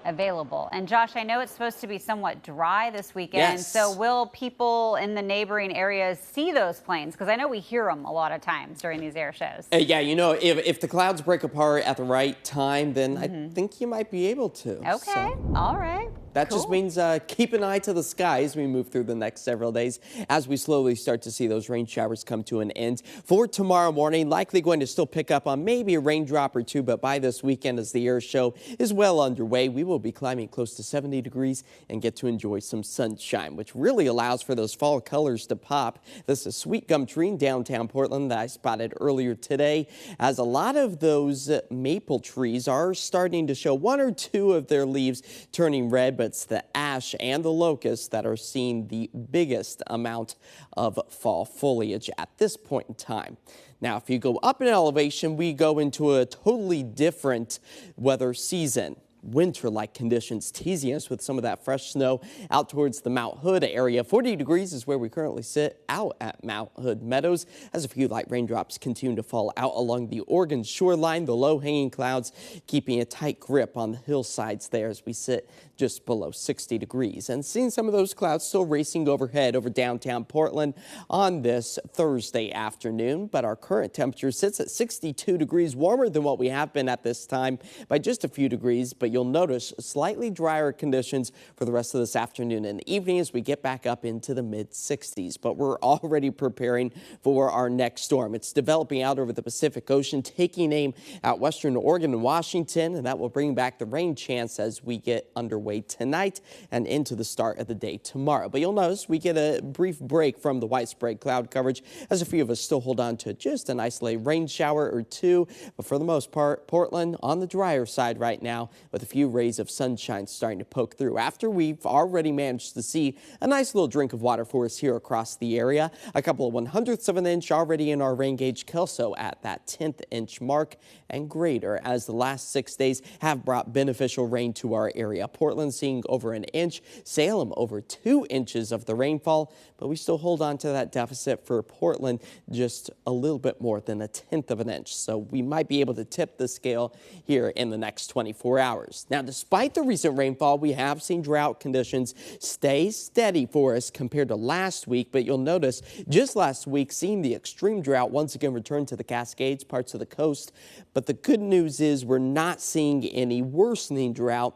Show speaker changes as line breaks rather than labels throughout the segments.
available. And Josh, I know it's supposed to be somewhat dry this weekend.
Yes.
So will people in the neighboring areas see those planes? Because I know we hear them a lot of times during these air shows.
Yeah, you know, if the clouds break apart at the right time, then I think you might be able to.
Okay,
So
all right.
that
Cool.
just means keep an eye to the sky as we move through the next several days, as we slowly start to see those rain showers come to an end. For tomorrow morning, likely going to still pick up on maybe a raindrop or two, but by this weekend, as the air show is well underway, we will be climbing close to 70 degrees and get to enjoy some sunshine, which really allows for those fall colors to pop. This is sweet gum tree in downtown Portland that I spotted earlier today, as a lot of those maple trees are starting to show one or two of their leaves turning red, but it's the ash and the locust that are seeing the biggest amount of fall foliage at this point in time. Now, if you go up in elevation, we go into a totally different weather season. Winter-like conditions teasing us with some of that fresh snow out towards the Mount Hood area. 40 degrees is where we currently sit out at Mount Hood Meadows, as a few light raindrops continue to fall out along the Oregon shoreline. The low-hanging clouds keeping a tight grip on the hillsides there as we sit just below 60 degrees. And seeing some of those clouds still racing overhead over downtown Portland on this Thursday afternoon. But our current temperature sits at 62 degrees, warmer than what we have been at this time by just a few degrees. But you'll notice slightly drier conditions for the rest of this afternoon and evening as we get back up into the mid-60s. But we're already preparing for our next storm. It's developing out over the Pacific Ocean, taking aim at western Oregon and Washington, and that will bring back the rain chance as we get underway tonight and into the start of the day tomorrow. But you'll notice we get a brief break from the widespread cloud coverage as a few of us still hold on to just an isolated rain shower or two. But for the most part, Portland on the drier side right now, with a few rays of sunshine starting to poke through after we've already managed to see a nice little drink of water for us here across the area. A couple of 1/100ths of an inch already in our rain gauge. Kelso at that 10th inch mark and greater, as the last 6 days have brought beneficial rain to our area. Portland seeing over an inch, Salem over 2 inches of the rainfall, but we still hold on to that deficit for Portland, just a little bit more than 1/10 of an inch. So we might be able to tip the scale here in the next 24 hours. Now, despite the recent rainfall, we have seen drought conditions stay steady for us compared to last week. But you'll notice just last week, seeing the extreme drought once again return to the Cascades, parts of the coast. But the good news is we're not seeing any worsening drought.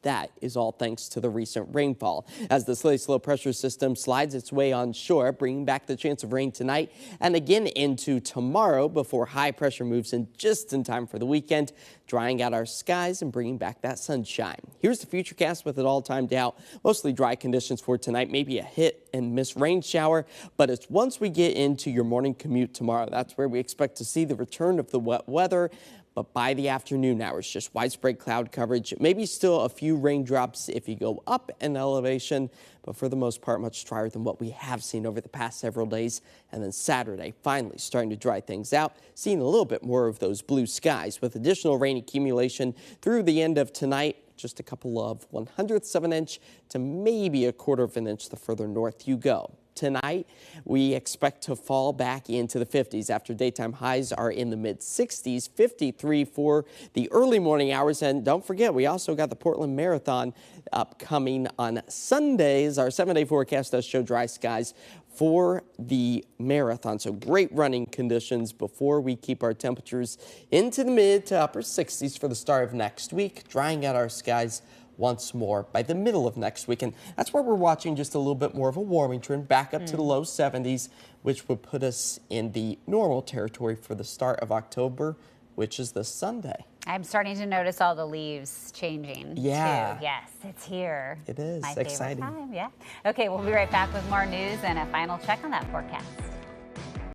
That is all thanks to the recent rainfall. As the slightly low pressure system slides its way onshore, bringing back the chance of rain tonight and again into tomorrow before high pressure moves in just in time for the weekend, drying out our skies and bringing back that sunshine. Here's the futurecast with it all timed out. Mostly dry conditions for tonight, maybe a hit and miss rain shower, but it's once we get into your morning commute tomorrow, that's where we expect to see the return of the wet weather. But by the afternoon hours, just widespread cloud coverage, maybe still a few raindrops if you go up in elevation, but for the most part, much drier than what we have seen over the past several days. And then Saturday, finally starting to dry things out, seeing a little bit more of those blue skies with additional rain accumulation through the end of tonight. Just a couple of 1/100ths of an inch to maybe a 1/4 of an inch the further north you go. Tonight, we expect to fall back into the 50s after daytime highs are in the mid-60s, 53 for the early morning hours. And don't forget, we also got the Portland Marathon upcoming on Sundays. Our 7-day forecast does show dry skies for the marathon. So great running conditions before we keep our temperatures into the mid to upper 60s for the start of next week, drying out our skies once more by the middle of next week. And that's where we're watching just a little bit more of a warming trend back up to the low 70s, which would put us in the normal territory for the start of October, which is this Sunday.
I'm starting to notice all the leaves changing.
Yeah.
Too. Yes, it's here.
It is
my
exciting.
favorite time. Yeah. Okay, we'll be right back with more news and a final check on that forecast.